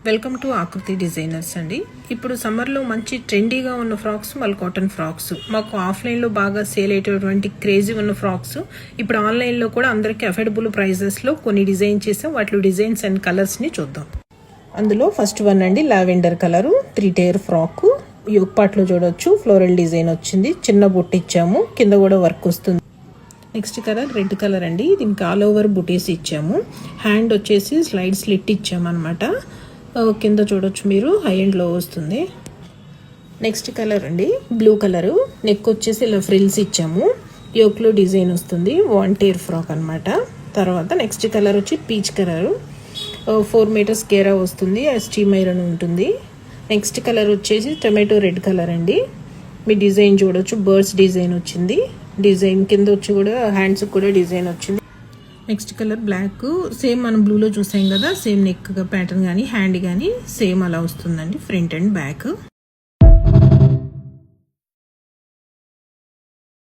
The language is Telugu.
వెల్కమ్ టు ఆకృతి డిజైనర్స్ అండి. ఇప్పుడు సమ్మర్లో మంచి ట్రెండీగా ఉన్న ఫ్రాక్స్, మళ్ళీ కాటన్ ఫ్రాక్స్, మాకు ఆఫ్లైన్లో బాగా సేల్ అయ్యేటటువంటి క్రేజీ ఉన్న ఫ్రాక్స్ ఇప్పుడు ఆన్లైన్లో కూడా అందరికీ అఫోర్డబుల్ ప్రైజెస్లో కొన్ని డిజైన్ చేసాం. వాటి డిజైన్స్ అండ్ కలర్స్ని చూద్దాం. అందులో ఫస్ట్ వన్ అండి, lavender colour 3 tier frock. Yoke పార్ట్లో చూడొచ్చు ఫ్లోరల్ డిజైన్ వచ్చింది, చిన్న బొట్టు ఇచ్చాము, కింద కూడా వర్క్ వస్తుంది. నెక్స్ట్ కలర్ రెడ్ కలర్ అండి, దీనికి ఆల్ ఓవర్ బుటీస్ ఇచ్చాము. హ్యాండ్ వచ్చేసి స్లైడ్ స్లిట్ ఇచ్చాము అనమాట. కింద చూడొచ్చు మీరు, హై అండ్ లో వస్తుంది. నెక్స్ట్ కలర్ అండి బ్లూ కలరు, నెక్ వచ్చేసి ఇలా ఫ్రిల్స్ ఇచ్చాము, యోక్లో డిజైన్ వస్తుంది, 1 టైర్ ఫ్రాక్ అనమాట. తర్వాత నెక్స్ట్ కలర్ వచ్చి పీచ్ కలరు, 4 మీటర్స్ గేరా వస్తుంది, స్టీమ్ ఐరన్ ఉంటుంది. నెక్స్ట్ కలర్ వచ్చేసి టొమాటో రెడ్ కలర్ అండి. మీ డిజైన్ చూడొచ్చు, బర్డ్స్ డిజైన్ వచ్చింది. డిజైన్ కింద వచ్చి కూడా హ్యాండ్స్ కూడా డిజైన్ వచ్చింది. నెక్స్ట్ కలర్ బ్లాక్, సేమ్ మనం బ్లూలో చూసాం కదా, సేమ్ నెక్ ప్యాటర్న్ కానీ హ్యాండ్ కానీ సేమ్ అలా వస్తుందండి, ఫ్రంట్ అండ్ బ్యాక్.